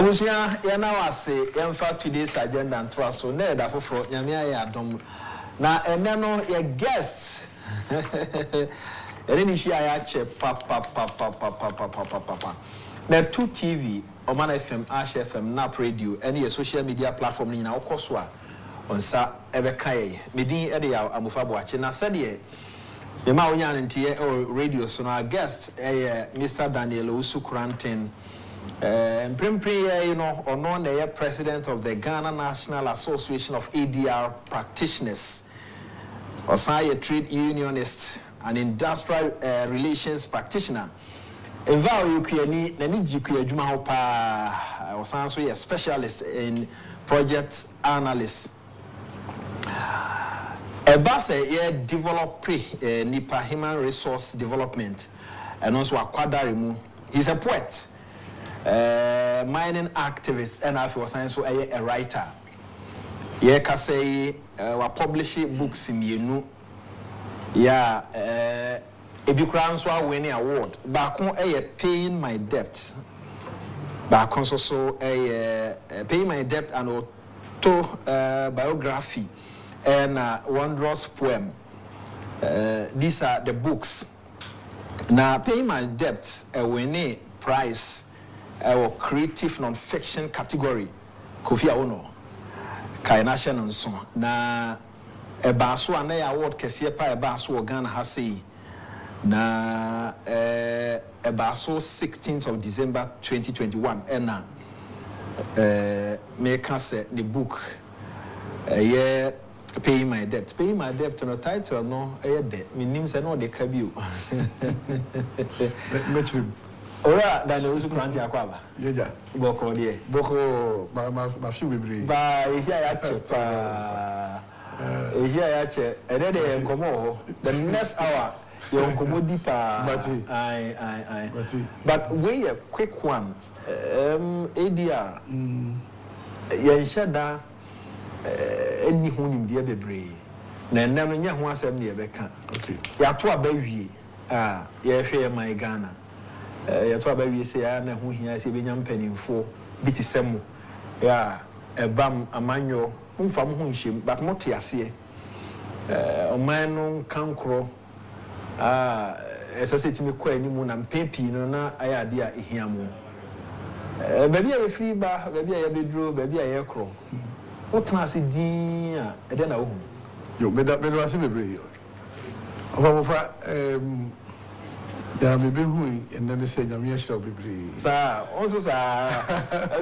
Abusia, you know, I say, in fact, today's agenda and trust so near that for Yamia Dom. Now, and then your guests. And then she actually papa. Now, 2 TV, Oman FM, Ash FM, NAP Radio, any social media platform in our course on Sa Ebekai. Medin Edia Amufabo watching. I said, yeah, the Maoyan and Tia or radio, so our guest, Mr. Daniel Owusu Koranteng. You know, or known as president of the Ghana National Association of ADR practitioners, or a trade unionist and industrial relations practitioner. Eva Ukuyani, Naniji Juma Hopa, or also a specialist in project analyst. Ebase develop Nipa human resource development and also a quadrimu. He's a poet. Mining activist and I feel science so a writer. Yeah, can say we publish books in you. Yeah, if you can winning award. Back on paying my debt. Back on so paying my debt and autobiography and wondrous poem. These are the books. Now paying my debt winning prize. Our creative non-fiction category, Kofi Ono, Kainasha Nonson. Na Ebaso and they award Kesiepa Ebaso Ghana Hasi. Na Ebaso 16th of December 2021. Ena make us the book. Yeah, paying my debt. Paying my debt no title no debt. My name say no de kabiu. Ora da no Unauthorized akwaba. Yeja. Boko die. Boko ma fi bebre. Ba ehia ya chepa. Ehia ya che. Ede de enkomo. The next hour your enkomo deeper. Aye. But we a quick one. ADR. Ya shada eni hu nim de bebre. Na nam nya ho asem de be ka. Okay. Ya to abawie. Ya hwe my Ghana. You talk about we say I na hu hia say benyam panimfo bi ti semo ya ebam amanyo mfa mo hu nhiem but mo te ase oman no kankro esase timi kwa animu na mpempi no na aya ade a ehia mo baby a free ba baby a bedro baby a ye kro what na se din a ede na wo hu yo me do ase bebre ofa fa yeah, maybe who and then they say Yamia shall be brave. Sir, also, sir,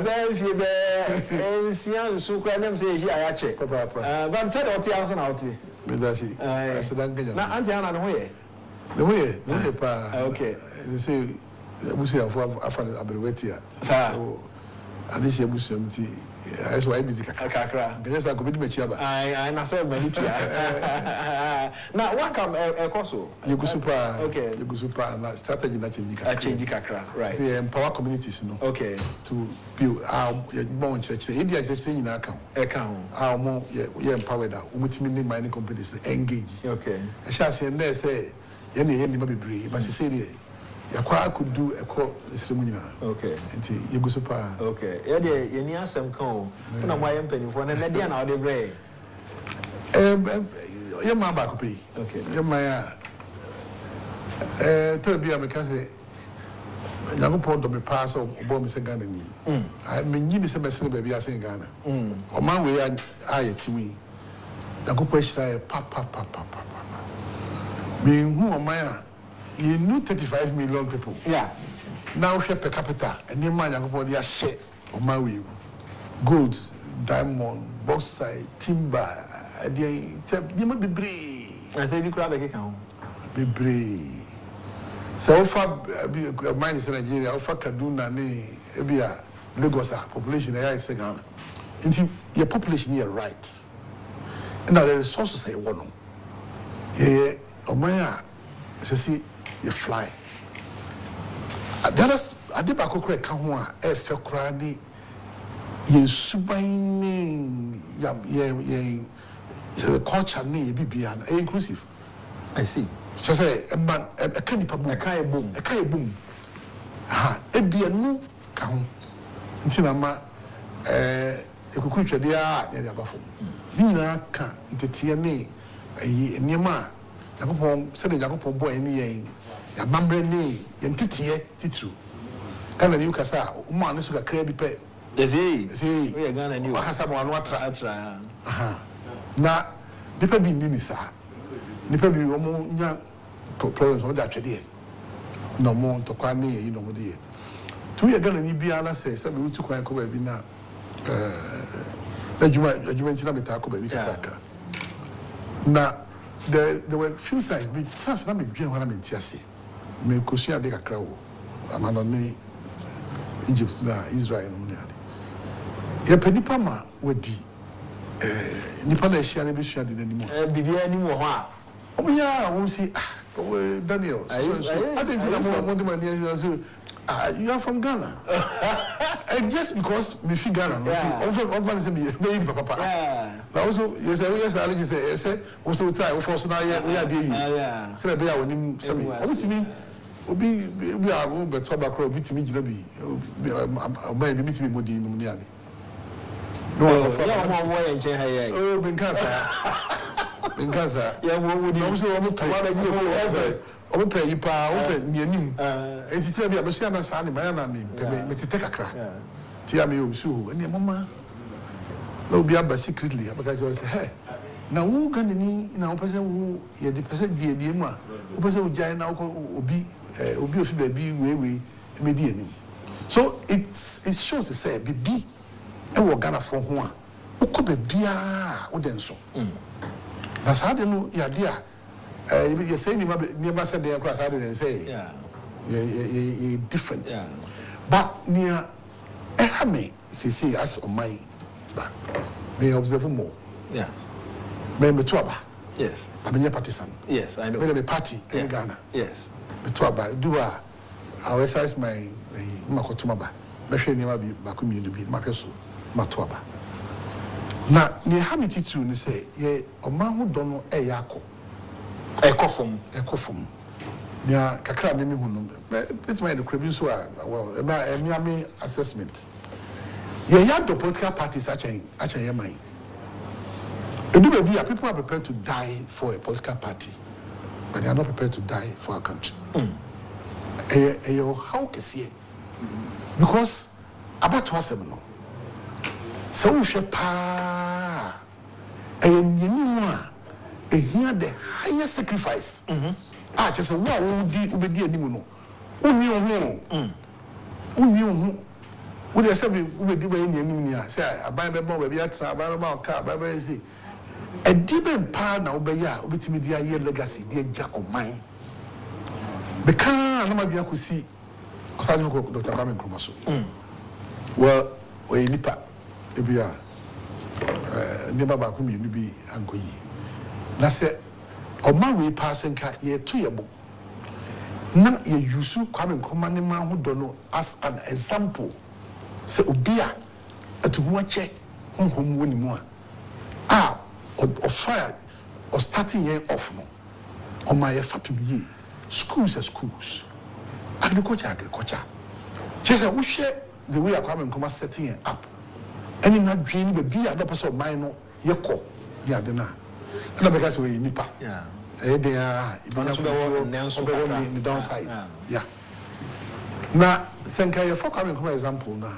if you be Sian Sucra, them say, I check. But said, what else on out? Medasi, I said, now, Auntie Anna, the way, okay. They say, we say, I've Aberetia. And this year, Museum. That's why busy kakra. Because I could be machaba. I said now what come Koso? You go super. Okay. You go super and strategy na change kakra. Right. See empower communities, no. Okay. To build our born church. India church in account. Our more empowered. Umutimi mining companies engage. Okay. I shall say there say any be brave, but she say I could do a call ceremony. Okay. And you go super. Okay. Yeah, you need some call. When I'm my penny for an idea now, the bray. Your man back pay. Okay. Your my tell me, I'm say, young port of me pass or bomb is a Ghana. I mean, you semester baby, I say Ghana. Or my way, I to me. I go question papa. Being who am I? You knew 35 million people. Yeah. Now share per capita and your man young body share on my way. Gold, diamond, bauxite, timber, they might be brave. I say, you grab a account. Be brave. So far, mine is in Nigeria, how far Kaduna, Ebia, Lagos, population, I say, until your population here right. And now the resources say, one. Yeah, or my, see. You fly. That I did back correct. Come on, fell crying. You subine, the culture may be inclusive. I see. So say a man, a candy boom, a boom. A be a new count. Tinama ekuku twede a ya de abafo ni nyina ka ntetie ne niema Agyapong said the Agyapong boy ni yen ya mambre ni yen titiye titru kana ni ukasa umma ne suka kra bi pe ezi we Ghana ni wakasa mo anu atra aha na nipa bi ni sa nipa bi wo mo nya problems o da twede no mo to kwa ni yi no mo de tu ye Ghana ni bia na se bi utu kwan ko ba bi na adwuma ntina meta ko ba bi kakra na there were few times we chance na me dwen ho na me ntiase me kosia de kakra wo amano ni Egypt na Israel no ne ade ye panipa ma wadi nipa na ehia na be sua de nanimu bibia ni wo ho a obiya wo si Daniel so I think na mo de man so you are from Ghana and just because me fi Ghana no over say me papa na also yes I register say also try we force na we are there say be a wonim say obitimi obi a go beto bakro obitimi gina bi my bi mitimi modi no ni ade no mo wo ye nche ha ye oh binkasa ya wo wodi no so omo pay na yi omo pay yi pa omo pay ni anim enti tira bi a me sia na sa ni ma na me me tete kakra tia me Owusu eni mama no bi aba secretly abaka jo say hey na wo Ghana ni na wo pese wo ye di pese die mu a wo pese wo jai na wo obi ofi ba bi we me di anim so it shows say bibi e wo Ghana for ho a wo ko ba bia wo den so na saa de no ya de a you say ni ma say de akwa saa de say yeah different but near me see as on my back me observe more me to aba yes I'm a partisan yes I know me party in Ghana yes me to aba do I exercise my makotuma ba me hwe ni ma bi ba ko mi bi ma hwe so ma to aba na ni habiti tu ni say ye oman ho do no e yakọ ekofom ya kakra me hu no it's my the so well me assessment ye ya do political parties achen ye man edu be bia people are prepared to die for a political party but they are not prepared to die for our country how kese because about wasem no so we should pa nyinu a here the highest sacrifice just a wow ubedi animu no unyi we dey say ubedi we nyinu ni a say aban be bon we be atra aban ma ka aban be say e di be pa na ubeya ubetimi dia ye legacy dia ja oman be kan na ma bia kosi osaju ko Dr. Kwame Nkrumah so well we nipa ebia ne baba ko mi bi ankoyi na se oma we passing ka ye to ye bo na ye yusu Kwame Nkrumah ne man ho do no as an example se obia atuhu ache honhom woni mu a of fire or starting year off no on my fapim ye schools agriculture just we share the way Kwame Nkrumah setting it up any na dream be bia do person mind no ye ko ya de na na because we nipa dey the downside na senka ye for Kwame Nkrumah example na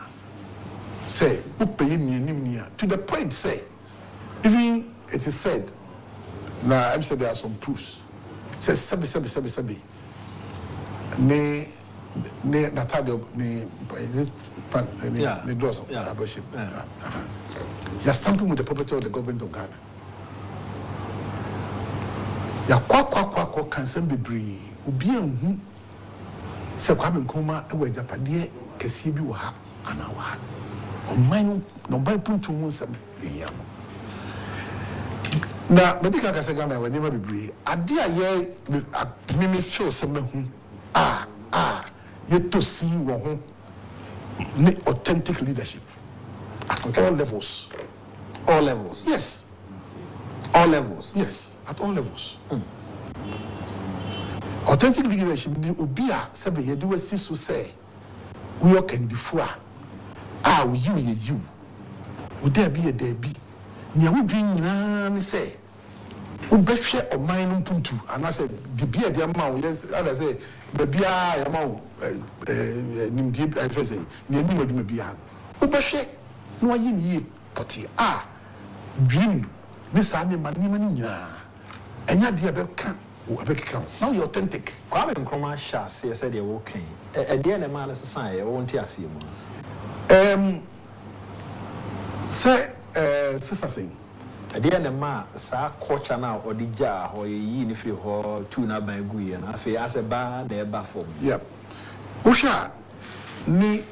say upeyi ni to the point say even it is said now I'm said there are some proofs says sabi ne natado ne is it ne draws abortion you are stamping with the property of the government of Ghana ya kwa kansan bebre obi anhu se Kwame Nkrumah e wa Japade kese bi wo ha ana wa ha oman no bai puntu mu nsem de yam na medical kase Ghana we nema bebre ade a ye me feel se mahu ye to see wo ho ne authentic leadership at all levels yes at all levels authentic leadership ni obi a se be ye de wasi so say we can defua How you. Would there be a debby? Near would dream and say, would bet share of mine puntu. And I said, the beer, the amount, yes, I say, the beer amount, deep, I say, near me, would be a would bet share. No, ye, potty. Dream, Miss Annie, my name, and your dear Beckham. Now you're authentic. Kwame Nkrumah Shah said you're okay. At the end of man society, I won't hear you. Say, sister saying. At the end of man, sir, coach now or the jar or ye in if you hold two now by Gui and I feel as a bar there baffled. Yep. Usha, me,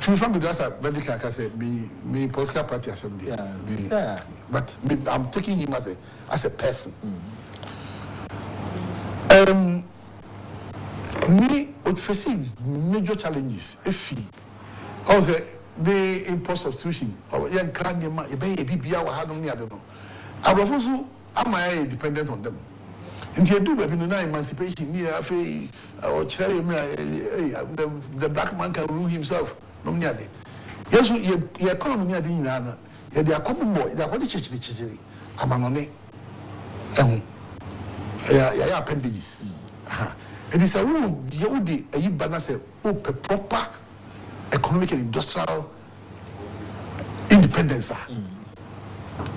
to from the Dasa, medical, I say, me, political party assembly. Yeah. But I'm taking him as a person. Me would face major challenges if he also the import substitution or young cranium, a baby, I don't know. I was also am dependent on them. And you do no emancipation near or cherry the black man can rule himself. No near yes, you economy near the Nana, they are common boy, they are what the church. I'm on it. Yeah, appendages. It is a rule, you balance a proper economic and industrial independence.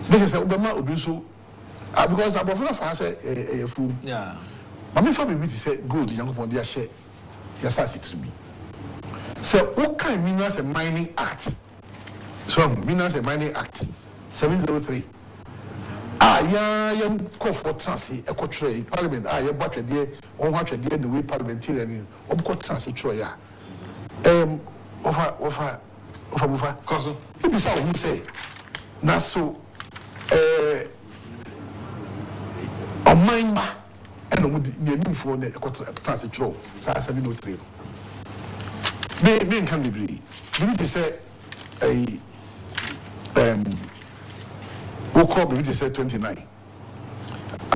This is a Obama Owusu because I prefer to answer a fool. Yeah. My family say good, young people, they share. Yes, I see to me. So, what kind of Minerals and Mining Act? So, Minerals and Mining Act 703. Young call for transit, a trade, parliament. You bought a dear, or watch a dear the way parliamentarian, or got transit troya. Offer. Cousin, you saw him say, Naso, a mine and with the new for the transit troll, so 703. Being can be breed. We need to say we'll call it say 29.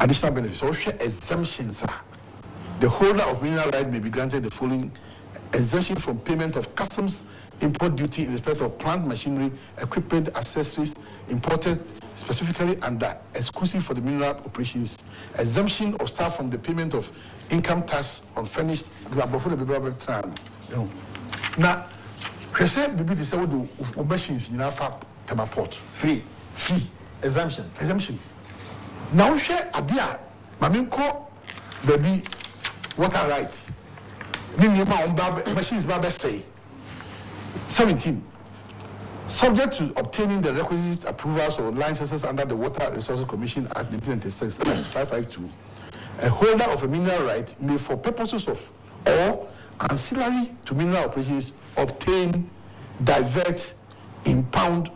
Additional benefits or exemptions are the holder of mineral rights may be granted the following exemption from payment of customs import duty in respect of plant machinery, equipment, accessories imported specifically under exclusive for the mineral operations, exemption of staff from the payment of income tax on furnished now, he said, "Baby, this is what the machines in our Tema port free exemption. Now we share a dear, Mammy call baby water rights. Machines Baba say 17. Subject to obtaining the requisite approvals or licenses under the Water Resources Commission Act 1996, 552, a holder of a mineral right may, for purposes of or ancillary to mineral operations, obtain, divert, impound,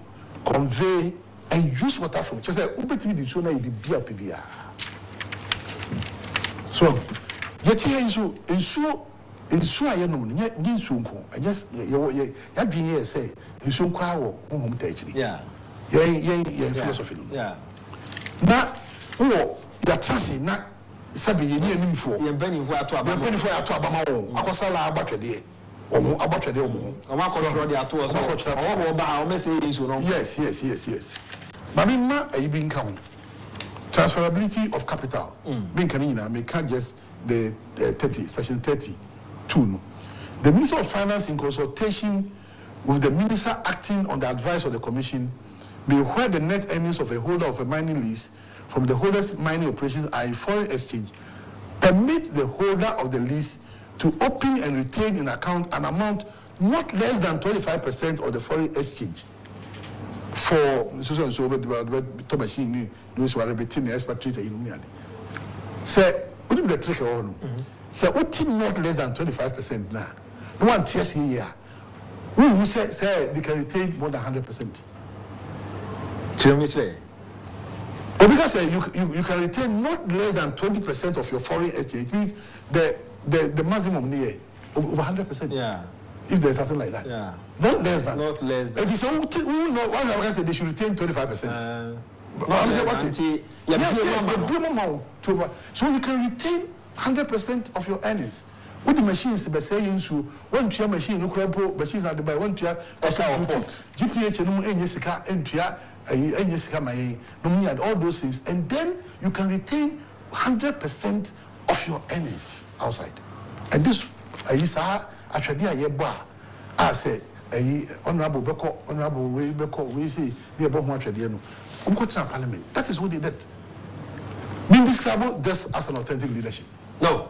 convey, and use water from just like PBR. So, yet here I am I just been here say in soon crowd home technically. Yeah. Philosophy. Yeah. Now, the transit not Sabi ye nim for ye bani for ato abama wo akosala abatwede omo abatwede omo oma control the ato so o ba o me say yin so no. Yes. Mami ma ayi bi nka ho transferability of capital bin kan nyina me can just the 30 section 32 no. The Minister of Finance, in consultation with the minister acting on the advice of the commission, may, where the net earnings of a holder of a mining lease from the holder's mining operations are in foreign exchange, permit the holder of the lease to open and retain in account an amount not less than 25% of the foreign exchange for so machine those who are repeating the expatriate in say what is the trick on say what not less than 25% now no one tears here who say they can retain more than 100%. Because you can retain not less than 20% of your foreign exchange. It means the maximum near over 100%. Yeah. If there's something like that. Yeah. Not less than. It is one of say they should retain 25%. So you can retain 100% of your earnings What the machines be saying so one to machine no crampo machines are the by one to GPH no enyesika entua enyesika mai no me all those things and then you can retain 100% of your earnings outside. And this isa atwade ayebo a say honorable we say the above atwade no parliament. That is what they did. Being described this as an authentic leadership. No.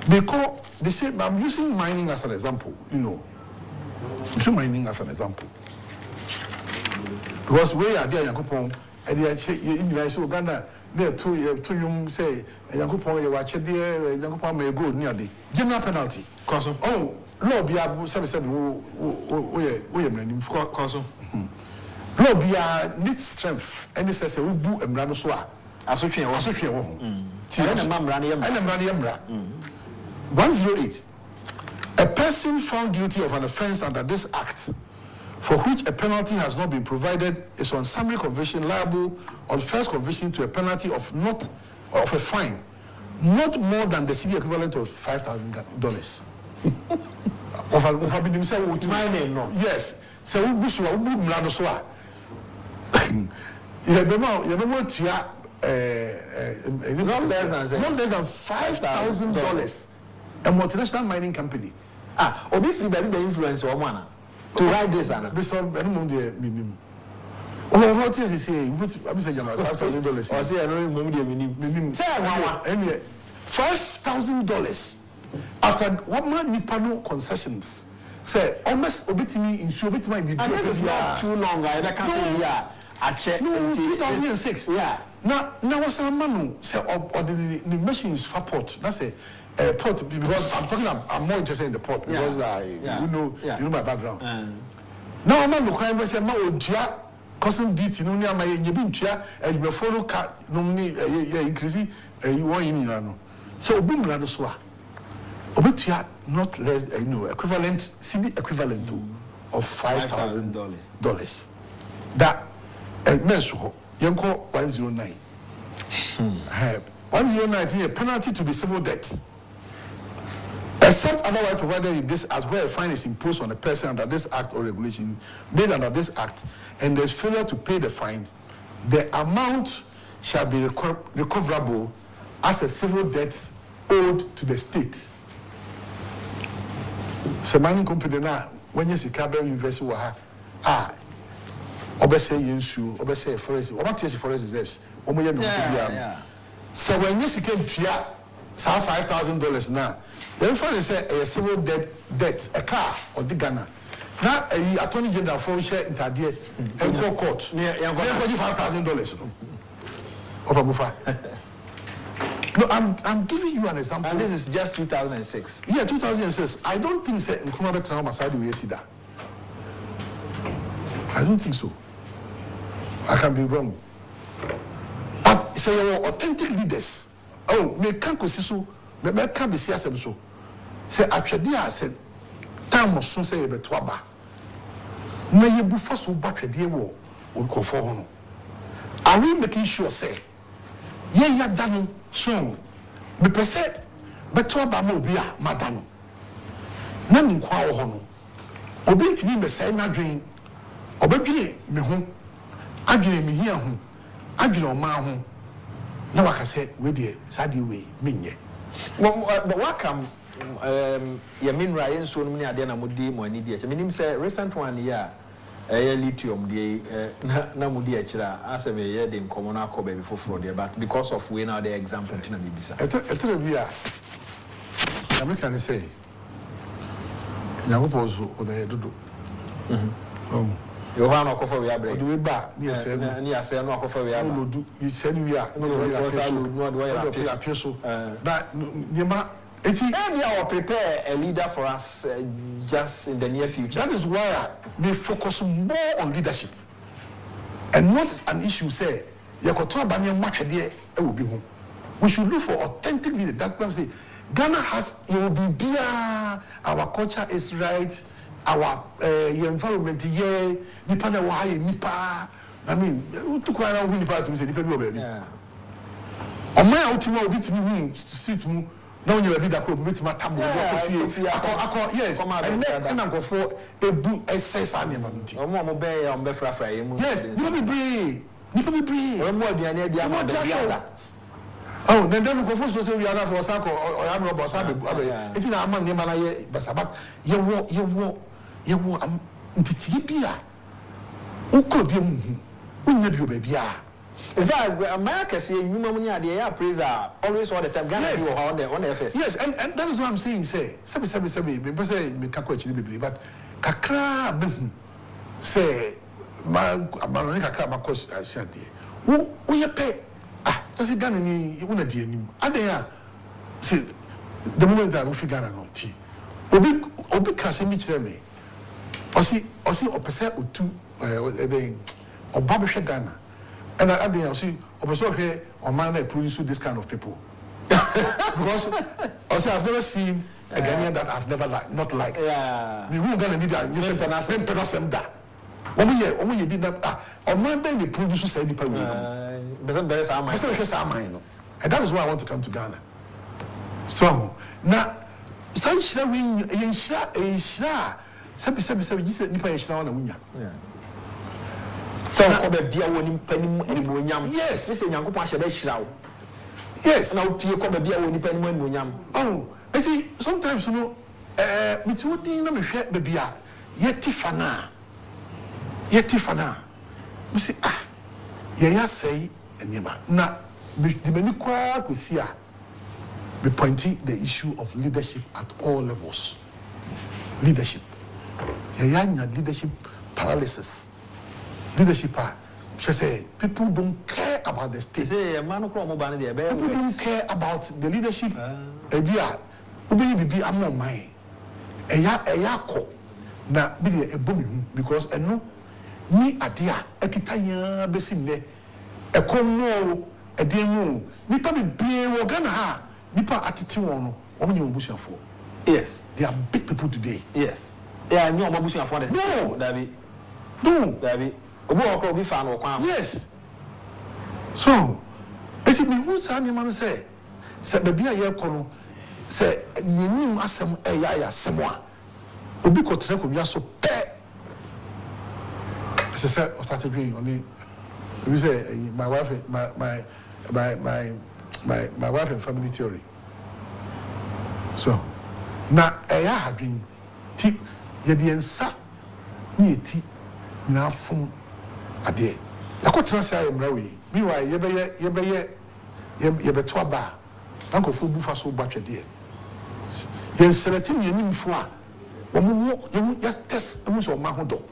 Because they say I'm using mining as an example, using mining as an example. Because we are there, Agyapong, and they say in Uganda, there two you say Agyapong, you watch there, Agyapong may go near the general penalty. Oh, law be able to say we law be a need strength, and this says we boo and run so. Asotwe wo ho. And 108. A person found guilty of an offense under this act, for which a penalty has not been provided, is on summary conviction liable on first conviction to a penalty of a fine not more than the city equivalent of $5,000. Yes. So we busu we mlado so a. Not less than $5,000. A multinational mining company. Obi free baby the influence or one to write this and be some minimum the minimum. Oh, what is he saying? I'm saying $5,000. I say I know minimum. Say $5,000 after one man Nipano concessions. Say almost obitimi in so obitimi be not too long. I can't say I checked 2006. Yeah. Now what's a man say or the machines for port. That's a port because I'm more interested in the port because you know my background. Now I'm not looking say ma odia custom duty no near my nyebi ntua and you follow car no increase you want in no. So obi mra do so a obetua not less equivalent CD equivalent to of $5,000. That menso yenko 109. 109 is a penalty to the civil debt. Except otherwise provided in this act where a fine is imposed on a person under this act or regulation made under this act and there's failure to pay the fine, the amount shall be recoverable as a civil debt owed to the state. So mining company now when you see Cabell University obese yensu obese forest what is forest reserves so when you see tua $5,000 now then for say a civil debt a car or the Ghana now a attorney general for share intadie and go court $5,000 of a bufa. No, I'm giving you an example. And this is just 2006. Yeah, 2006. I don't think say Nkrumah Trauma side we see that. I don't think so. I can be wrong. But say your authentic leaders. Oh, me can't so. Me can't be serious so. Say atwedia say time so say be to aba. Na ye bufa so ba twede wo okofo ho no. Are we making sure say ye ya danu so me pese be to aba ma obi a madanu. Na mi kwa wo ho no. Obi ntimi me say na dwen. Obadwire me ho. Adwire me hia ho. Adwire o ma ho. Na waka say we dey sadi we menye. But what come ya minra yen so no ne ade na modi mo ani die. Menim say recent one year lithium dey na modi a kira asem ye dey nkomo na akọ baby for there but because of we now the example na bibisa. Etele bia American say Nyankopon so odaye dodo. You want to cover we are break. Do we back? Yes, sir. Near say no cover we are. No do. You said we are. No, do appear so. That Nema. Maybe I will prepare a leader for us just in the near future. That is why we focus more on leadership and not an issue. Say, Yakoto Banya much there. It will be home. We should look for authentic leaders. That's what I'm saying. Ghana has. You will be beer. Our culture is right. Our environment here, nipa na why nipa. I mean, to quite a nipa to say nipa do baby. On my ultimate will be to me sit mu. Now you will be that could meet my tamu. Yes, and I go for a book SS animal. Yes, you be brave. You be brave. Oh, then go for so we are not for Sako or I'm not Basabi. It's in our man, Yamana Basabat. You walk, Tibia. Who could be who baby? In fact, America say you know when they are praise always all the time. Yes, on the FS. Yes, and that is what I'm saying. Say, sabi, me say me kakwa chini but kakra say ma kakra ma course shadi. Who you pay? Just Ghana ni you na di anim. Adan say the moment that we figure Ghana no ti. Obi kase mi kire me. Osi opese otu oba be hwe Ghana. And I see, also here, on man, I produce this kind of people. Because also I've never seen a Ghanaian that I've never not liked. Yeah. We who gonna need that? You say penasem da. Omo ye did not. On man, then they produce say the people. And that is why I want to come to Ghana. So now, such that we inshira. Sabi. You said nipa inshira na munya. Yeah. So yes. This is Yanko Pasha Shroud. Yes. Now to your come be a winning penny when yam. Oh, I see, sometimes you know, with what do you know me baby? Yetifana. You see, say, and yama. Now, the many qua we see be pointing the issue of leadership at all levels. Leadership. Leadership paralysis. Leadership, just say people don't care about the state. People don't care about the leadership. I'm not mine. Na be a boom because no ni adia ekitanya besine e komo e demu nipa be brave Ghana ha nipa atete won no omnye obusuafo. Yes, they are big people today. Yes, yeah, no obusuafo. No, David. Yes. So, as if who's animal say baby, I call say, you asem a semwa. Obi kotre ko so pe. As I said, I started agreeing on it. We say my wife and family theory. So, now have been tip yediensa ni ti na fun ade yakotra say amrawe bi wa yebeye to aba anko fu bu fa so ba twede yen select me nimfo a omo just test omo so ma hodo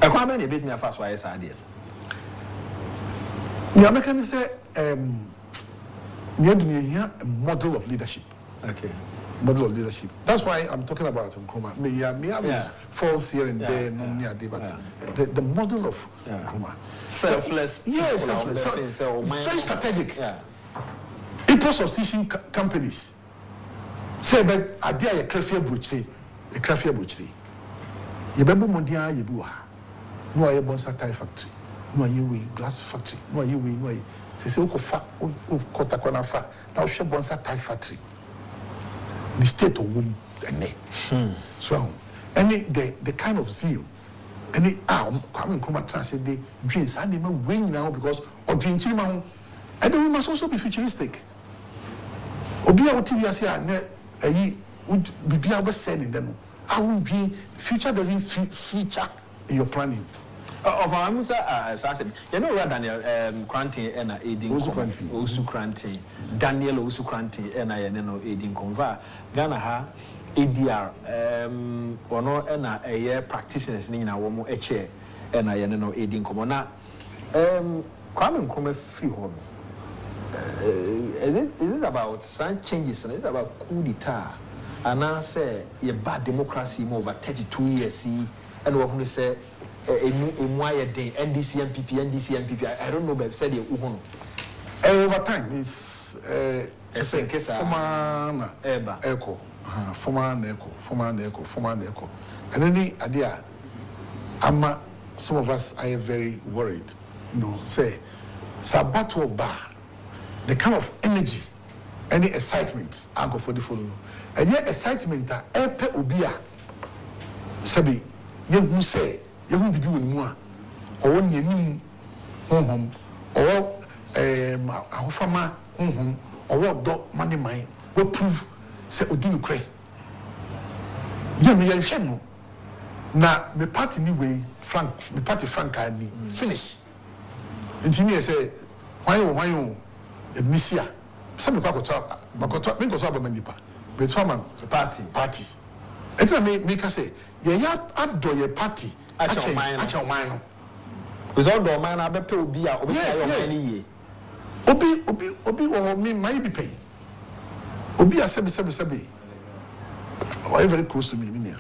e kwa be na bit me afa so aye sa ade ni ameka say a model of leadership. Okay. Model of leadership. That's why I'm talking about Nkrumah. May have falls here and there, but the model of Nkrumah. Selfless. Yes, selfless. Very strategic. Yeah. Impulse substitution companies. Say, but I dare a crafty butchery. You remember Mondia, you do. No, I bonsa tie factory. No, you glass factory. No, you say, Okofa, Kotakona fa. Now, she bonsa tie factory. The state of women and so any the kind of zeal any coming come translate the dreams and they win now because or dream children and then we must also be futuristic. Obia what we say would be able sending them. I won't be future doesn't feature in your planning. Of our Musa, as I said, you know, Daniel Koranteng and Owusu Koranteng, Daniel Owusu Koranteng and I know Aiding Conva, Ghana ha ADR, or no, and a year practitioners in our woman a chair, and I know Aiding Comona. Kwame Nkrumah free home. Is it about some changes? Is it about coup d'etat? And I say, a bad democracy over 32 years, and what we say. NDC MPP. I don't know, but said you over time is former echo, former echo. And any idea, some of us are very worried. You know, say, Sabato bar. the kind of energy, any excitement, I go for the follow. And yet excitement that epe ubia sabi you say you will be doing more or when you mean or fama or what dog money mine will prove say Odinu Cray. You me no. Na me party anyway, Frank, me party Frank and me finish. Intinya say why you Misia. Some people Makoto, me go to Abamanipa. Betwaman party. It's a me can say, yeah, addo your party. Acha mine. With all the man I be pay obi a obi yes. Obi or me might be pay. Obi a sebi. Or very close to me,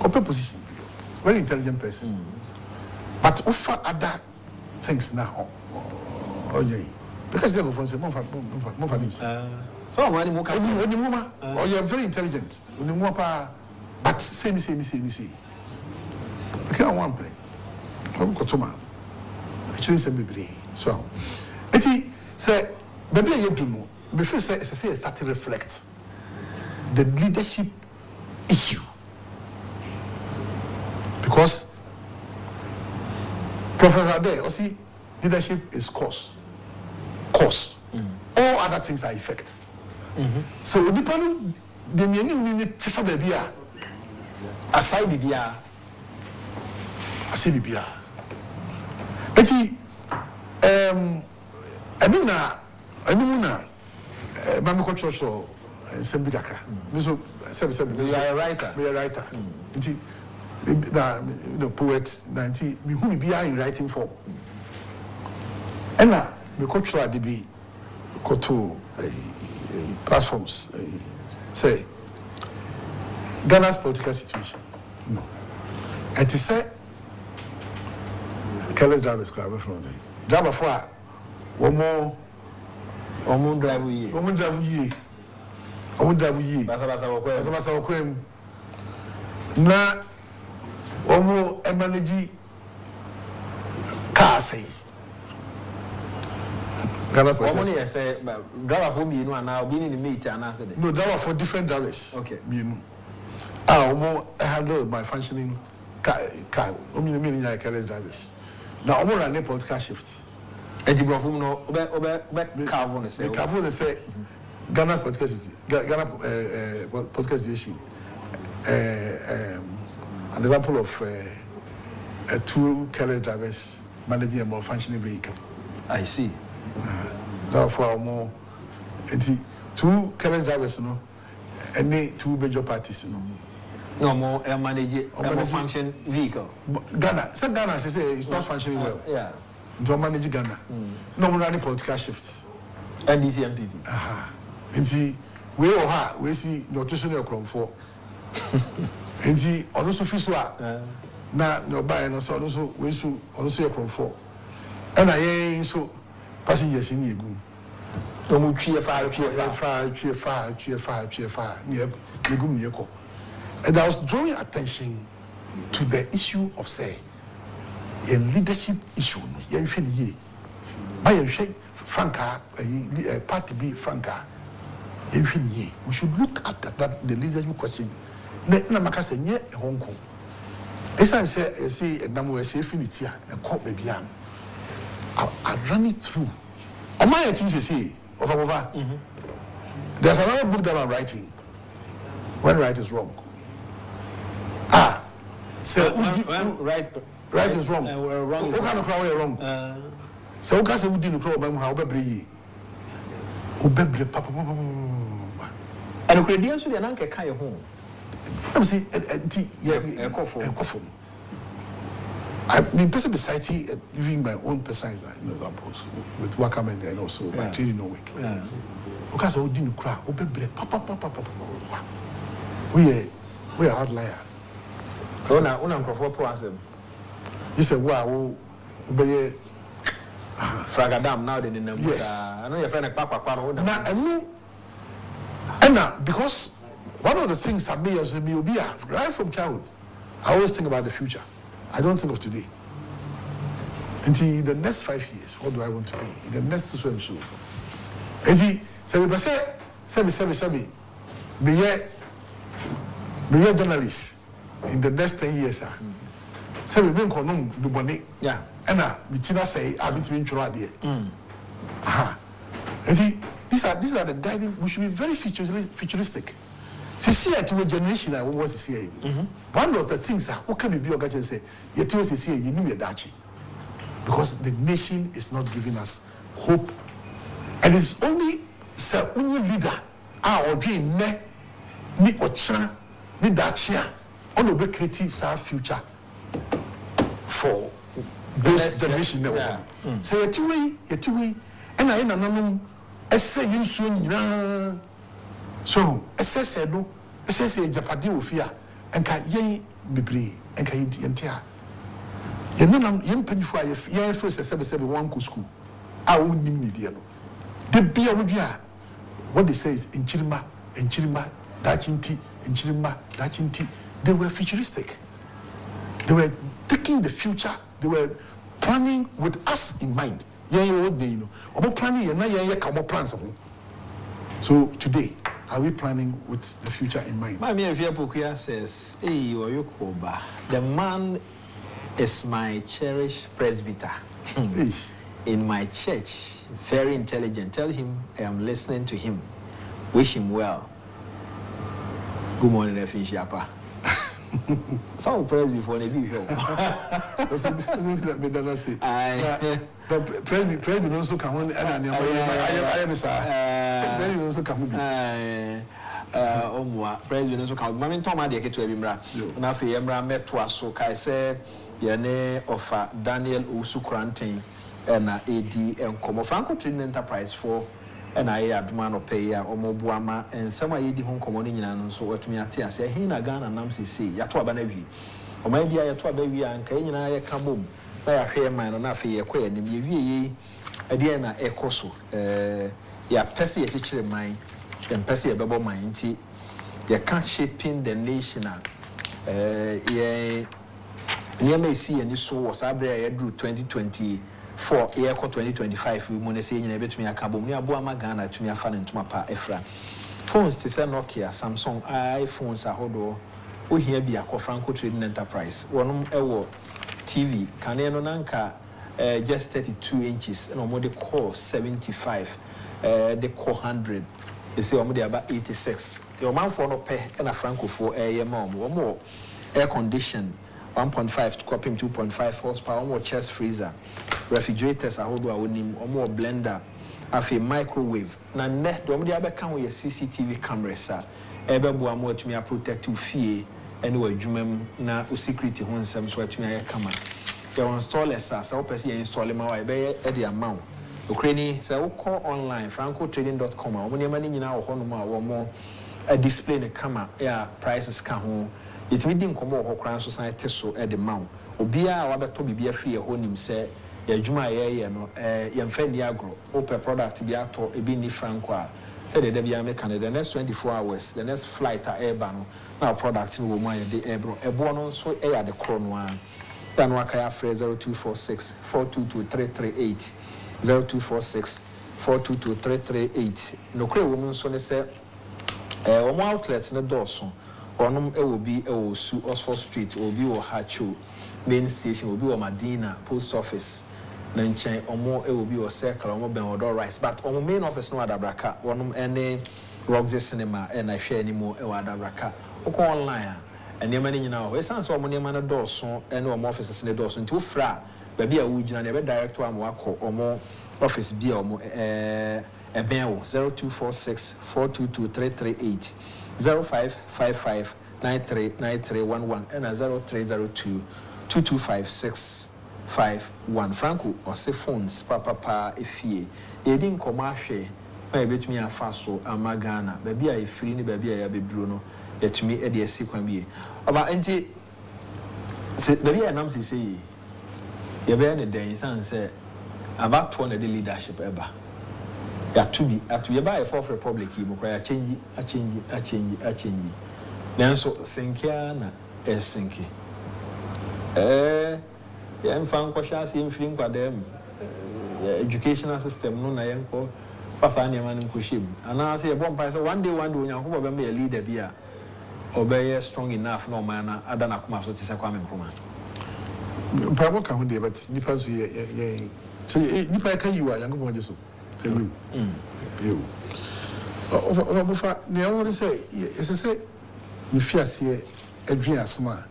open position, very intelligent person. But offer other things now. Oh yeah. Because they go for say more so I'm running more. Oh, you're very intelligent. But say. Okay, I want play. Come to man. Actually, say baby. So, eti say baby you do know. Before say start to reflect the leadership issue because Professor Ade, you see, leadership is cause. All other things are effect. So depending the meaning tifa baby aside bibia eti aduna mama ko church so sembi kakra me so you are a writer enti the poet 90 me who be in writing form and me ko church dey be go to platforms say Ghana's political situation. No. And to say careless drivers crowd from the driver for one more drive ye. Basa wakwem. Na one more manage car say. Ghana police. Say driver for me no now being in the meet and answer. No, driver for different drivers. Okay. Me no. I handle my functioning car. Me careless drivers. Now I'm running political shift. And the brother no carve on the say. Carve on the say. Ghana political situation. Ghana political situation. An example of two careless drivers managing a malfunctioning vehicle. I see. Therefore, more two careless drivers, any two major parties, No more manage a function vehicle. Ghana, Ghana, say it's not functioning well. Yeah. Don't manage Ghana. No more any political shift. NDC MPP. And we all have, we see notation of Chrome 4. And also Fiswa. Now, no buy and also we should also a Chrome 4. And I so passengers in Yagu. Don't cheer fire, near Yagum Yako. And I was drawing attention to the issue of say a leadership issue. My Franca, party B Franca. We should look at that the leadership question. Namaka say Hong Kong. As I say, a number of safe a court baby. I run it through. On my team say over. There's another book that I'm writing. When right is wrong. So right is wrong. Wrong. What kind of crowd wrong? So what kind of do crowd? How be papa. And credentials with an uncle Kaya home. I'm saying, I mean, person beside giving my own personal examples with Wakaman and also my training no week. Because I didn't cry, papa. We are outlier. You said, wow, obey Fragadam now they didn't. Yes, I know your friend like Papa. And because one of the things that made us be right from childhood, I always think about the future. I don't think of today. Until the next 5 years, what do I want to be? In the next so and so. Enti se we say be a journalist in the next 10 years say we been konom do bone yeah and bitina say abitimi ntworo ade aha enti these are the guiding. We should be very futuristic. See at your generation I was to say one of the things that can be organized say yet was to say you need a dachi because the nation is not giving us hope and it's only only leader or dream ni ocha ni dachi on the create our future for this generation so yet way and I know say you soon so say no say Japadi ofia and ka yen bebre and ka yentia ye nanam yen panifo ye first say one school a wonim ni de no de bia wodua what they say is in chirima dachinti they were futuristic. They were taking the future. They were planning with us in mind. About planning plans. So today, are we planning with the future in mind? My Pokuya says, "Hey, Oyukoba, the man is my cherished presbyter in my church. Very intelligent. Tell him I am listening to him. Wish him well. Good morning, Efinshiapa." Some praise before they be here. Prez also come on and I am Prez also come. Prez also come. Mammy Tom had to Ebimra. Nafi Emra met to us so Kai said, Yane of Daniel Owusu Koranteng and AD and Como Franco Trading Enterprise for. And I had man of pay or Mobuama and some I did home commanding and so what me at tears. Say, Hina Gan and Namsi say, Yatwa Banabi. Or maybe I yatwa baby and Kayana I come home. I hear mine on a fair quay and ye a Diana Ecoso. Ya Percy a teacher of mine and Percy a bubble mind. You can't shaping the nation. Near may see and you saw was Abra Drew 2020. For year 2025, we want say you bet me a cabo near Boama Ghana to me a fan into my pa Efra. Phones to say Nokia, Samsung, iPhones are hodo. We here be a Franco Trading Enterprise. One TV, Caneno Nanka, just 32 inches, and almost the core 75, the core 100. They say almost about 86. The man for no pay and a Franco for air mom, or more air condition. 1.5 to copy 2.5 horsepower, more chest freezer, refrigerators, a whole or more blender, a microwave. Now, net, the only other can with CCTV cameras, ever more to me a protective fee, anyway, Jumem, now security one some sweat to me a camera. They will install a SAS, I'll install them out at the amount. Ukraine, so call online, francotrading.com, when you're money now, or more a display the camera, yeah, prices come home. It didn't come over Crown Society so at the mount. Obia, or to be a free home him say, Yajuma, Yamfendi agro, open product be out or a bini franqua. Said the Debbie Canada, the next 24 hours, the next flight at Airbano, now product in Romania, the Ebro, a bono so air the crown one. Then Wakaya phrase 0246 422 338 0246 422 338. No cray woman so they say, outlets in the Dawson. Onum will be Owusu, Oxford Street, will be Hacho, main station, will be Medina, post office, Nanchen, or more, it will be a circle, or more Unauthorized. But on main office, no other braka, one any Roxy Cinema, and I share any more other braka. Oko online, and your money now, it sounds all money man a Dawson, and no more offices in the Dawson, two fra, baby a wood, and never direct to Amwako, or more office be or more a bell 0246 422 338. 0555 939311 and 0302 225651. Franco or say phones papa ifie. Ye didn't come ahwe. My bet me a faso amagana. Baby I free ni baby I be Bruno. Yet me e de si kwan bi. Aba enti baby I nam say ye be na den san say about 200 leadership eba. Ya to be at we buy a fourth republic you require change. Then so sinkia na sinki. Yan fan kwasha si mfiri nkwadem educational system no na yanko Pasanya man kushim. And I say one person one day when you be a leader be a obey strong enough no man adana kuma so tisa kwame nkrumah. Mpabo ka ho de but nipa so ye so nipa ka you are yankopon je so. Tell you. You. Obufa ne I want to say say you fear say adwin asoma.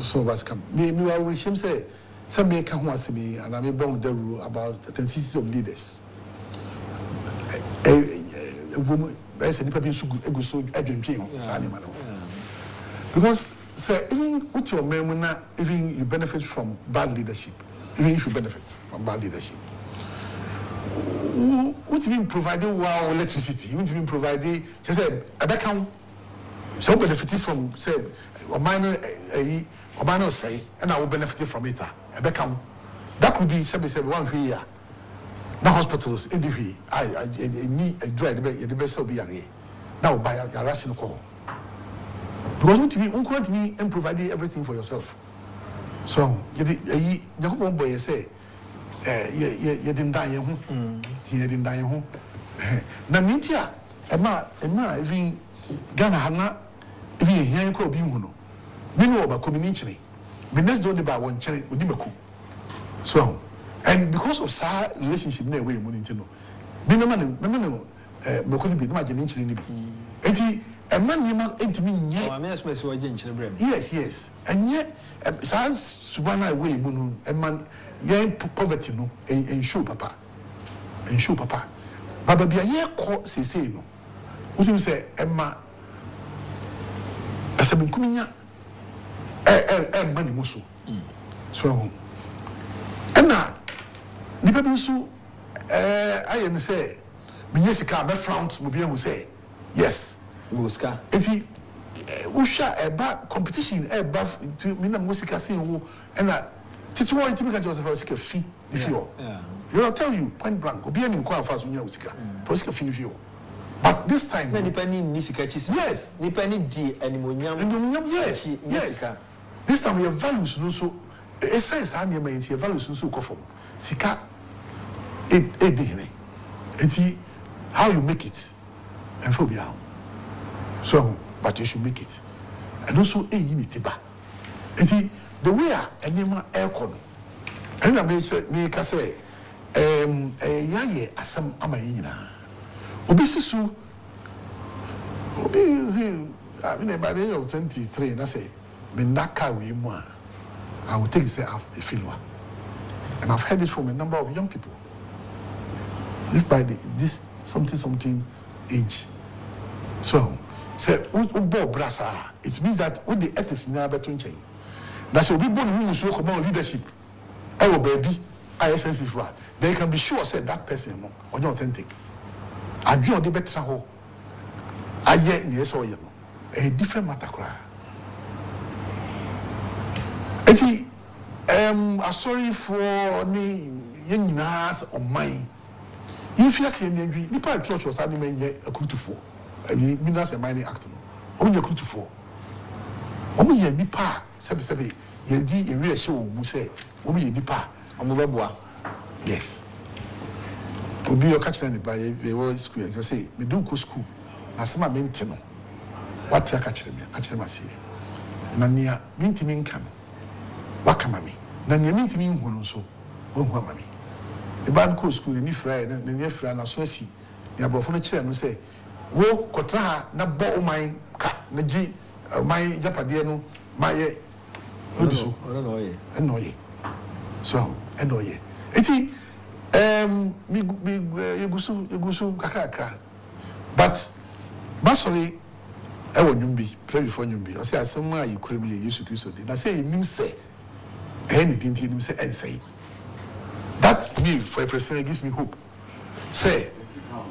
So was come. Me will shim say some may can want to be and I may bring the rule about the authenticity of leaders. A woman, I said, people so good, so because, sir, even with your memory, even you benefit from bad leadership, even if you benefit from bad leadership. What you mean providing wow electricity? What you mean providing? She said, I bet count. So benefited from say, or minor say, and I will benefit from it. I bet count. That could be 1 year. Now hospitals in the way I need a dread the best will be a now by a rational call. Because want to be and providing everything for yourself. So you boy say you didn't die home. He didn't die home. Now Mintia Emma even Ghana Hana even here could be uno. Meanwhile about community. The next door about one cherry would be so and because of our relationship, no way money to know. No, could be no inching. A man you might enter me yes, and yet, sans Subana way, a man, young poverty, no, and show papa. Baba be a year court say no. What you say, Emma, as I've been coming here, money musu. So, Emma. Nipa bi so I am say me yesika be front mo bi who say yes Muska enti wo hwa eba competition eba me na musika say wo na titi wo enti me ka Joseph sika fi if you I'll tell you point blank obi ani nko afa so nya usika for sika fi if you but this time na nipa ni nisika chisi yes nipa ni di animonyam yes this time we have values no so essence ha niam enti values no so ko from sika it's how you make it and phobia. So, but you should make it. And also a unitiba. It's the way anima aircon. And I may say, yaye asam amayina. Obisisu I mean by the age of 23, and I say, Menaka we moi. I will take say a failure. And I've heard it from a number of young people. If by this something age, so say brasa, it means that what the ethics in our better change. That's why we born who so about leadership. Our baby, I sensitive one. They can be sure said that person or not authentic. I do the better ho. I yet yes or a different matter cry. I'm sorry for me young nas on mine. If you see any the part church was having a coup to four. I mean, that's a mining act. Only a coup to four. Only a nipa, Sabi, ye di a real show, who say, only a nipa, yes. Will be your catch by a world school. You say, we do go school. As my maintenance. What I catch them, I see. Nania, minting come. Wakamami. Nania minting who so, won't mammy. The band cool school in Ifra and the near friend, so see. The above the chair and say, wo kotra na bo my cat, na G, my Japadiano, my Unauthorized. Annoy. So, annoy. Eti, Gusu, Kaka. But, Masori, I want you be, pray before you be. I say, somewhere you could be used to so. I say, him say, anything to him say, and say. That me for a person gives me hope. Say,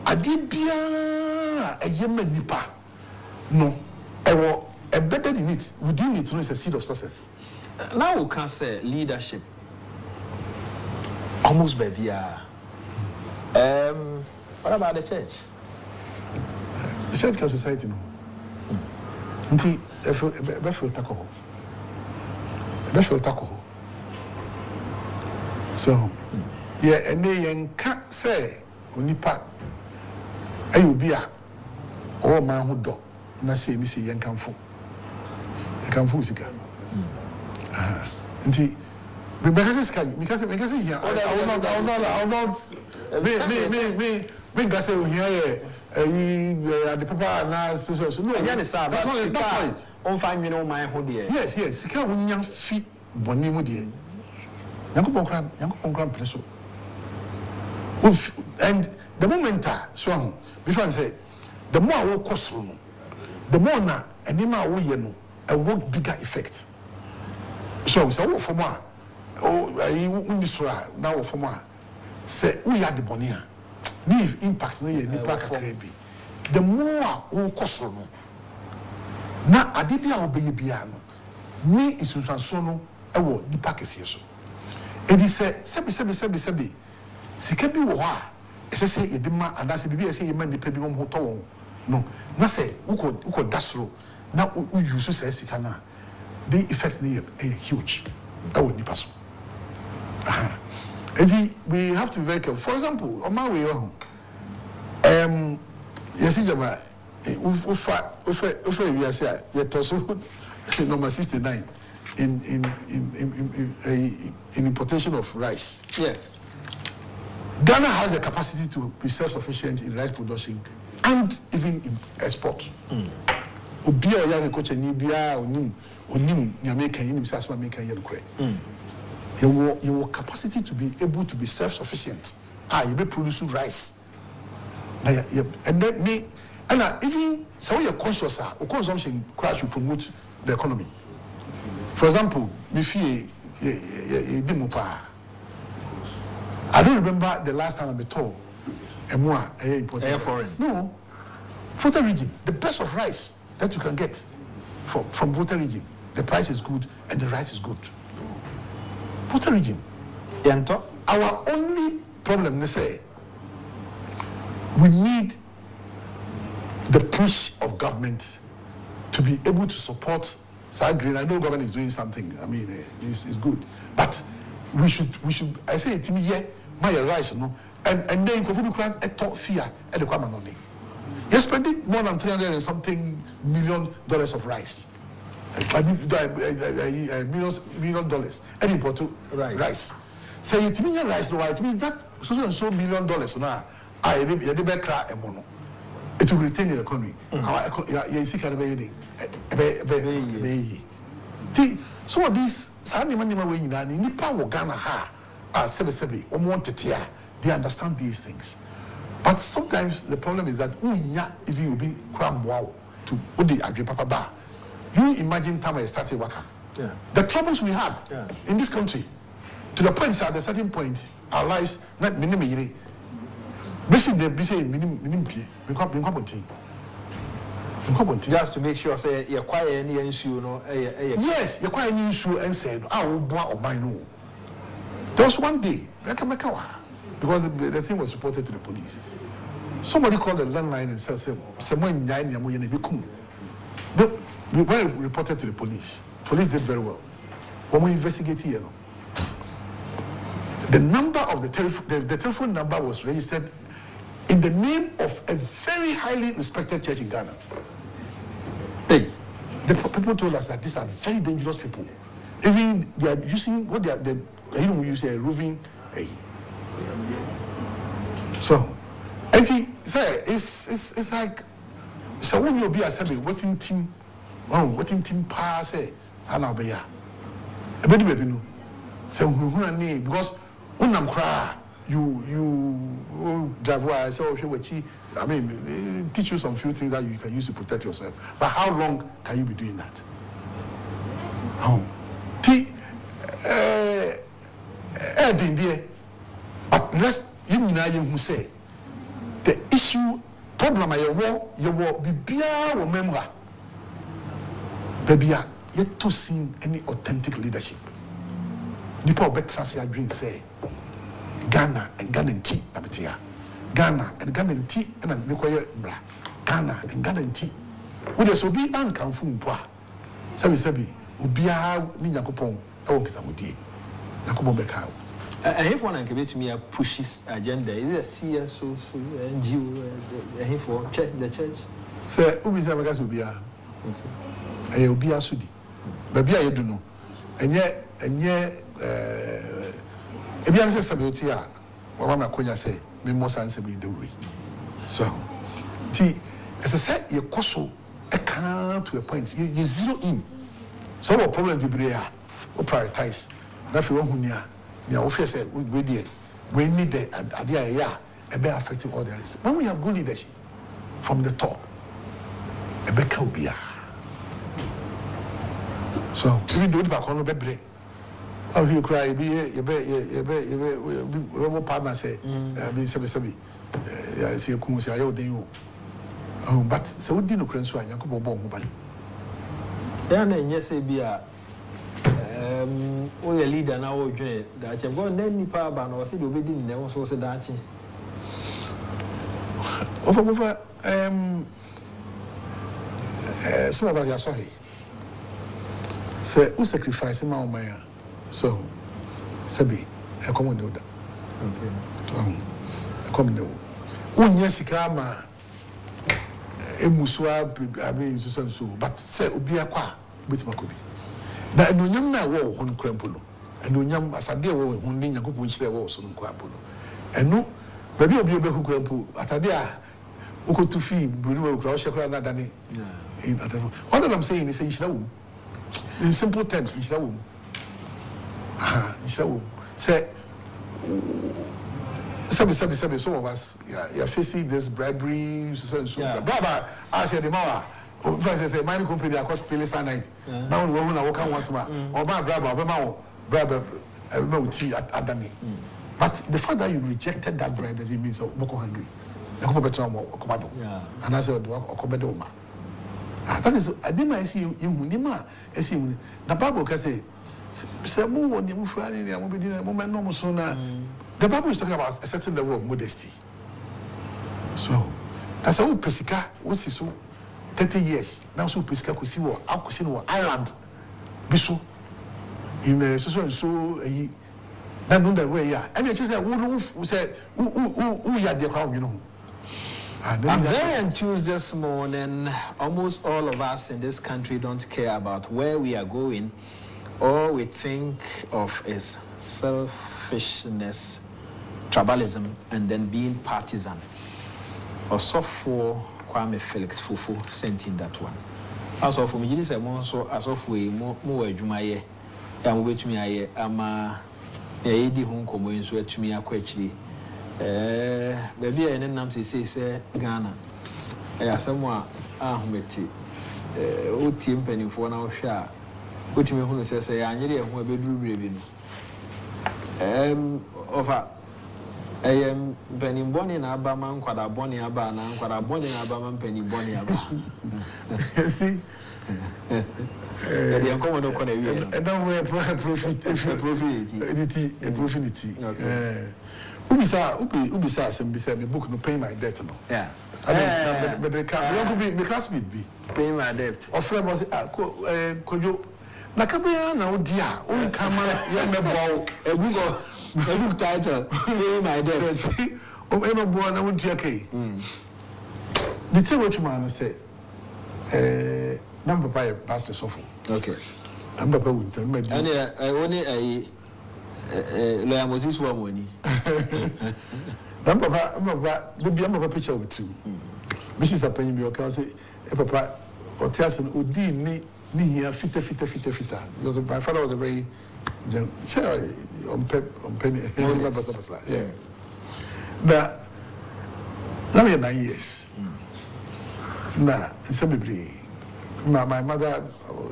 Adibia a Yemen nipa. No, I was embedded in it. Within it, is a seed of success. Now we can say leadership. Almost baby. What about the church? The church can society no. Until I feel taco. So, yeah, and they can't say onipa ayo bia o man ho do na say mi say yenkamfo sika nti because here I will not me gase o here the papa na so no again is that's right on find me no my ho there yes sika wonya fi boni mu there yankopon kran preso and the moment so before say the more I will cost no the more na anima wo ye no a work bigger effect so we say wo for more unisura na wo for more say we had the bonia leave impact no ye nipa kakra bi the more wo cost no na ade bia wo be bia no ni isusanso no e wo nipa kese so edi say sebi sika bi wo ha ese say ye de ma adase bi ese ye ma nipa bi mo to won no na say uko dasro na u use say sika na the effect ni huge I would nipa so and we have to be very careful. For example, on my way home yes jama ufa we say ye toso number 69 in importation of rice. Yes. Ghana has the capacity to be self-sufficient in rice production and even in export. Obia ya rekoche ni bia onim nyameka yin bisa asma meka yin kure. Your capacity to be able to be self-sufficient. You be produce rice. And then me and even so you're conscious or consumption crash will promote the economy. For example, me fee I don't remember the last time I met told Air foreign. No. Volta region, the best of rice that you can get from Volta region. The price is good and the rice is good. Volta region. Our only problem, they say, we need the push of government to be able to support Green. I know government is doing something. I mean, it's good, but we should. I say to me, yeah, my rice, no, and then you can a top fear at the common only. You're spending more than $300 and something $million of rice. $million dollars and import rice. Say it means rice, no, it means that so $1 million now. It will retain the economy. Some of these they understand these things. But sometimes the problem is that if you be cram wow to the Agyapong bar, you imagine time I started working. Yeah. The troubles we had in this country, to the point at a certain point, our lives not minimum. Basically, they say minimum pay. Just to make sure, say you acquire any issue, no. Yes, you acquire any issue and said, "I will buy or mine." No. There was one day, because the thing was reported to the police. Somebody called the landline and said, "Someone we were reported to the police. Police did very well. When we investigated, you know, the number of the telephone number was registered in the name of a very highly respected church in Ghana. Hey, the people told us that these are very dangerous people. Even they are using what they even use a roving. Hey. So, and it's like so when you be a waiting team pass sana obeya. Ebedi baby no. Say because unam cry. You drive why so I mean teach you some few things that you can use to protect yourself. But how long can you be doing that? How? But let's who say the issue problem you will be beer or member. Baby, yet to see any authentic leadership. Nipo better say agree say Ghana and Ghana and tea, Ghana and Ghana and tea, and I'm require Ghana and Ghana and tea. Would there be uncome from Poa? Sabi, Ubia, Niakopong, I won't get a mudi. Nakobo Becao. If one can to me pushes agenda, is it CSO, NGO, for church, the church? Sir, who is our guys will be a Sudi. Baby, I do know. And yet, if you answer somebody, what I'm going to say, me more sensible the way. So, as I said, your coso, I can't to a point, you zero in. So, what problem be there? Or prioritize. That's your own here. The office said, we need the idea, a better affecting all the others. When we have good leadership from the top, a better will be. So, if you do it back on the break, how you cry, you be partner say, be sabi, I see a kumu say, I owe you. But so didn't know so I can go bomb. Yeah, and yes, be a we a leader now, that you're going then Nipa ban or see the wedding never so said that. Over, some of us are sorry. Say, who sacrifice him, my so, Sabi, a common note. Okay. A common note. Oh, yes, Kama, a Muswa, I mean, so, but say, Ubiaqua, with Macobi. That no young man war on Crampulo, and no young as a dear war on Lina, which there was on Quapulo. And no, maybe you'll be able to Crampu, at a dear, who could to feed Bruno Crowsher Danny. What I'm saying is, in simple terms, in Shawum. Say, some of us are facing this bribery, so. Brother, I said the Mara. First, I say, my company, I cost Pele Night. Now, we want to walk on once more. Or my brother, tea at Adani. But the fact that you rejected that bread doesn't mean so more hungry. And I said, Okobedoma. That is, I didn't see you, Nima, as you, the Bible can say, Samu, when you Friday, I will be a moment no sooner. The Bible is talking about a certain level of modesty. So, that's how Pesica was so 30 years. Now, so Pesica could see what Alcosino Island, Bisu, in a so that know the way, yeah. And I just said, who said, who had the crowd, you know. I'm very enthused this morning. Almost all of us in this country don't care about where we are going. All we think of is selfishness, tribalism, and then being partisan. Osofo Kwame Felix Fufu sent in that one. Also for me, this is also as of we more Jumaye, and which me I am a lady whom come in so to me a question. Baby, I didn't say Ghana. I have someone Ahmeti, team penny for an hour share. Which me who says, I need a bedroom revenue. Over I am penny bonny in Abaman, quad a bonny abana, quad a bonny Abaman penny bonny abba. See? The uncommon corner, and don't wear profit. Ubisa, and beside me book no pay my debt. No, yeah. I mean, but they can't be classmate be pay my debt. Or friend was could you Nakabia now, dear, old camera, young ball, a book title, pay my debt. Oh, ever born, I won't okay. The tell what you man say, number by Pastor Sofa. Okay. I'm Papa Winton, and I only a Moses for money. Papa, the picture with two. Mrs. Penny, your cousin, Papa, or Tesson, who did here, fitter. Because my father was a very on penny. Yeah. Now, now we are 9 years. Now, somebody, my mother,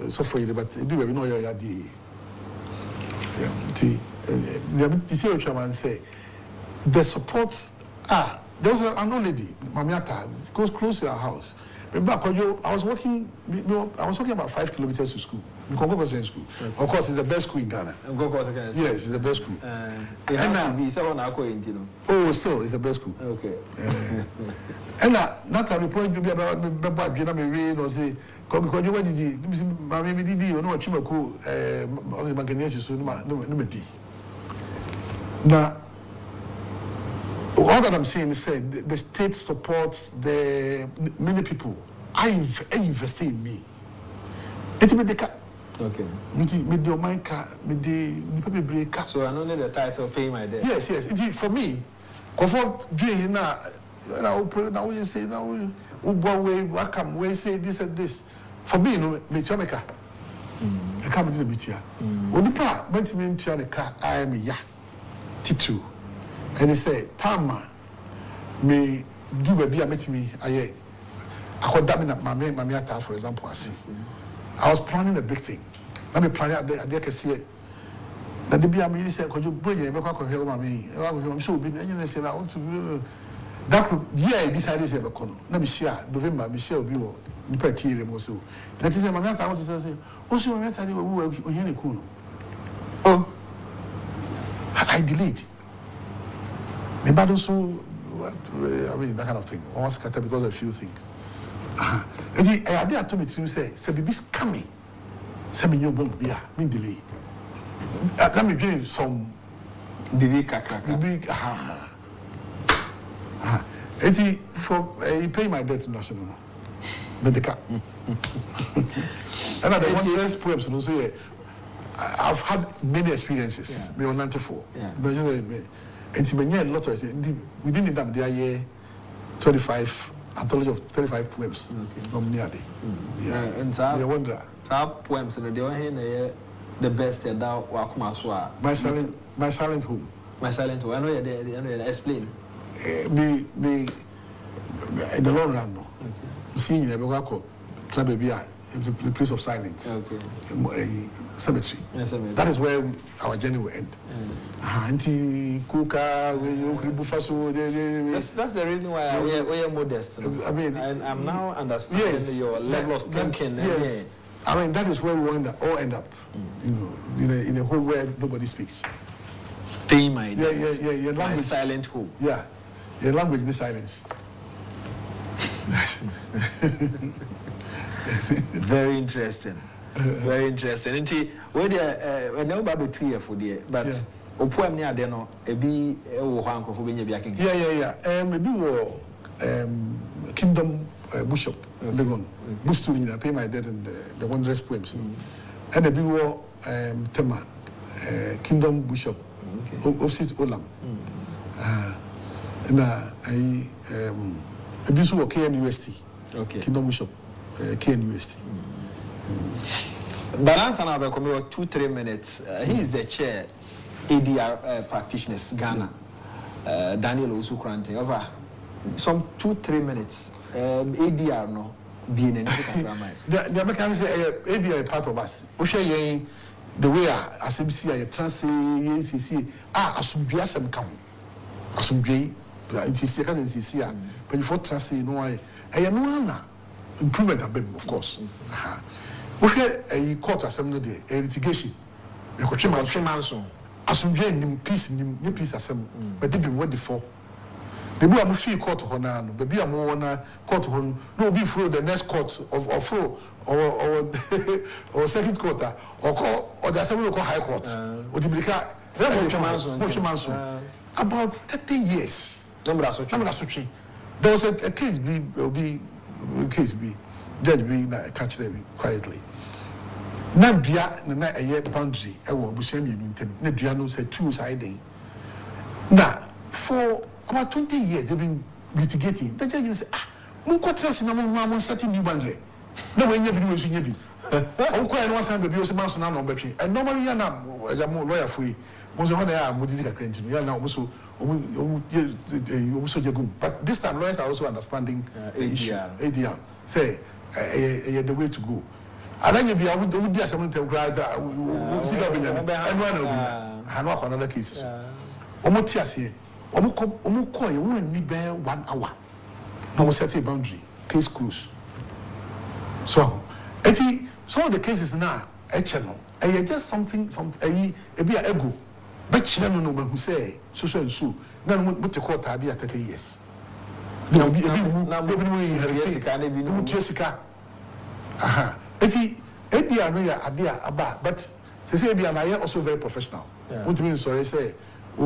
so for you, but you know your idea. The theory chairman say the supports are there's an old lady, Mamiata, goes close to your house. Remember, I was walking about 5 kilometers to school. Congo School. Of course, it's the best school in Ghana. Yes, it's the best school. Oh, still, it's the best school. Okay. And that time, the point to be about rain or say, because you went to Mammy Didi, or no, Chimaku, all the Maganese, no, Now, all that I'm saying is the state supports the many people. I invest in me. It's me the car. Okay. Me the my car. Me the break car. So I know the title pay my debt. Yes. It for me. Comfort doing now. Now we say now we welcome. We say this and this. For me, no, me to make car. I can't do the bit here. Only part went me into the car. I am Titu. And they say, Tama, me do baby, I met me. I got damn in my attack, for example. I was planning a big thing. Let me plan it. I can see it. Now, the BM said, could you bring it? I'm sure be say, I want to. That year, I decided to have a corner. Let me share November, Michelle Bill, the party, also. That is a man. I want to say, also, I'm not telling oh, I delayed. The battle so, I mean, that kind of thing. I was scattered because of a few things. And the idea told me to say, Sabibi's coming. Semi new bomb, yeah, mean delay. Let me give you some BB Kakaka. Big, and for pay my debt national medical. And I want to poems and also, I've had many experiences. Me on 94. But just and when you a lot of within that there year 25 anthology of 35 poems nominated. Yeah, and so I wonder. Poems that they are the best that wakuma so my silent home. My silent home. I know you explain. Me in the long run no. Seeing the Bogako Trabe the place of silence. Okay. Cemetery. That is where our journey will end. Auntie Kuka, that's the reason why we are modest. I mean, I'm now understanding your level of thinking. Yes. I mean, that is where we all end up. You know, in a home where nobody speaks. Pay my your language. Silent home. Yeah, your language is silence. Very interesting. Very interesting. And we never be 2 years for there, but poem near there no, be maybe Kingdom Bishop Legon. Bustu in pay my debt and the wondrous poems. And a biwo tema Kingdom Bishop Opposite Olam. And I Abusu KNUST. Okay. Kingdom Bishop KNUST. Balance and I'll come 2-3 minutes. He is the chair, ADR practitioners, Ghana. Daniel Owusu Koranteng. Over some 2-3 minutes. ADR no being anything. The Americans say ADR part of us. We share the way as MCI trans asumdua sem kam. Asumdua NCC because NCC but before trans no why no na improvement of course. We hear a court assembly day, a litigation. We could trim manson. Asumdua nim peace assembly, but they been what before. The boy am fee court honor, baby am one court honor, no be through the next court of flow or second court or the assembly call high court. Or the Brika about 30 years. There was a case be judge be catch them quietly. Na dia na a year boundary I will be sending you na dia no say two siding. Now for about 20 years they've been litigating. The judge say trust na mo setting new boundary. Na when you be we so nyebi. O kwa no san be o se man so na no betwe. And normally ya na lawyer for mo so hono ya mo didi ka krenti no ya na o so but this time lawyers are also understanding the issue. ADR say the way to go. And then you be able to do something to grab that. See that and work on other cases. Omotias here. Omoko, you won't need 1 hour. No set a boundary. Case closed. So, some of the cases now, channel. Just something, a be a ego. But you don't know who say so and so. Then what the court be at 30 years. No, be Jessica. Aha. Edia no ya adia aba, but say Edia na also very professional. What mean sorry say They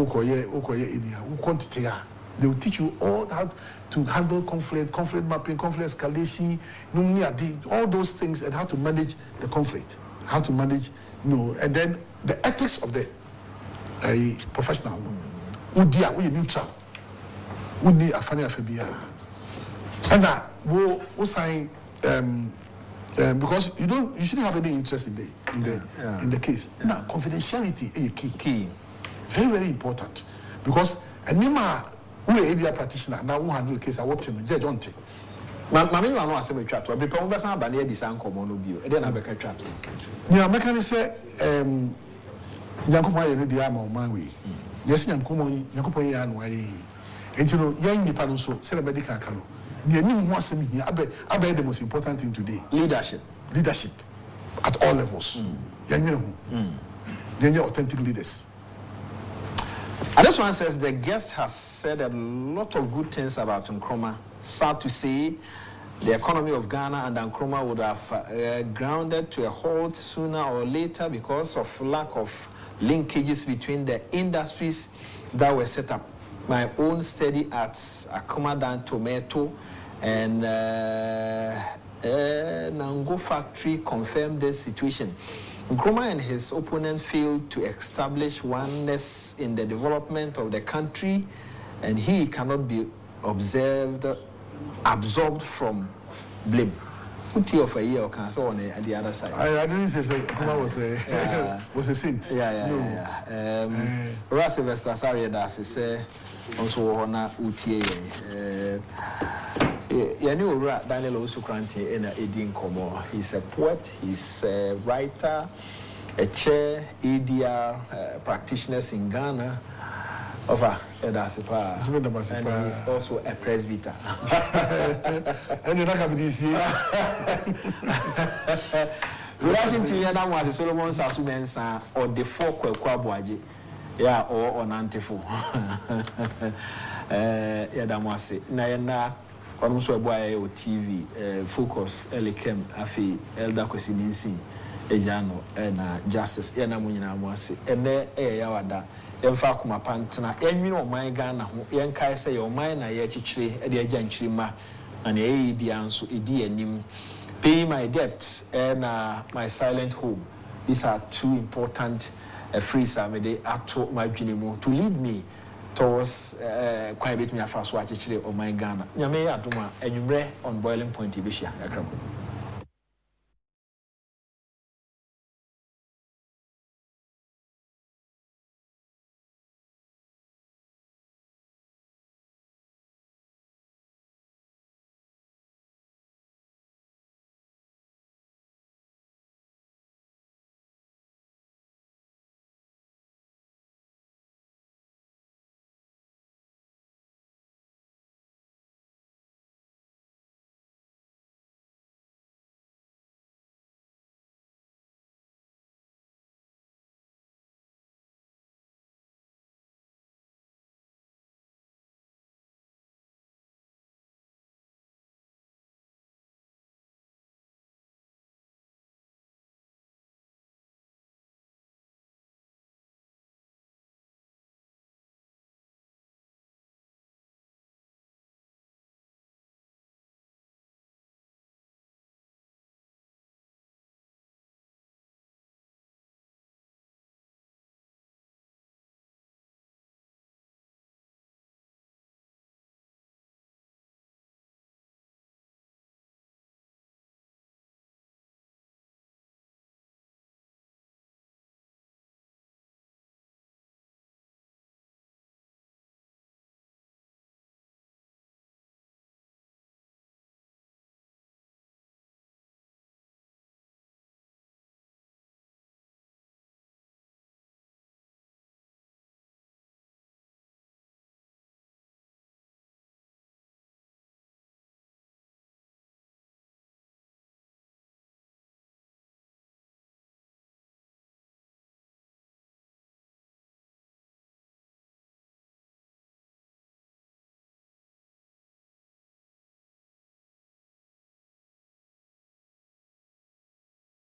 will teach you all how to handle conflict mapping, conflict escalation, all those things, and how to manage the conflict, how to manage, and then the ethics of the professional. We neutral. We need a funny affair. And we sign because you shouldn't have any interest in the case. Now, confidentiality is key. Very, very important. Because we are area practitioner now who handle the case. I work in judge on it. Mammy, you know, I say we chat. We become best and bandy design common bio. And then I make a chat. Yeah, mechanic say, Yankupa, you the arm on my way. Yes, Yankupa, and why. And you know, young Nippon so celebrate Kano. The new was me here. I bet the most important thing today. Leadership at all levels. Young, they're authentic leaders. And this one says the guest has said a lot of good things about Nkrumah. Sad to say, the economy of Ghana and Nkrumah would have grounded to a halt sooner or later because of lack of linkages between the industries that were set up. My own study at Akumadan Tomato and Nango factory confirmed this situation. Nkrumah and his opponent failed to establish oneness in the development of the country, and he cannot be absorbed from blame. Put you of a year or cancer on the other side. I didn't say Nkrumah was a saint. Ras Sylvester Sari das say also honor UTA. Daniel Owusu Koranteng in Edin Komo. He's a poet, he's a writer, a chair, ADR practitioners in Ghana. And he's also a presbyter. And you're not going to see relation to the other was Solomon's Asumensa or the four Kwabuaji. Yeah, or Nantefo. Yadamwase. Nayana. Also, a boy TV, Focus, Elikem, Afi, Elder Kwesininsi, Ejano, and Justice, Enamunina Mwasi, and there, Yawada, Enfakuma Pantana, and you know, my Ghana, Yankai say, your mind, I actually, at the Ajanchima, and a Biansu, Idi, and him, pay my debt, and my silent home. These are two important free Samede, Acto, my Jinimu, to lead me towards quite a bit me a fast watch on my Ghana. Yame Aduma, and you on boiling point, Ibisha.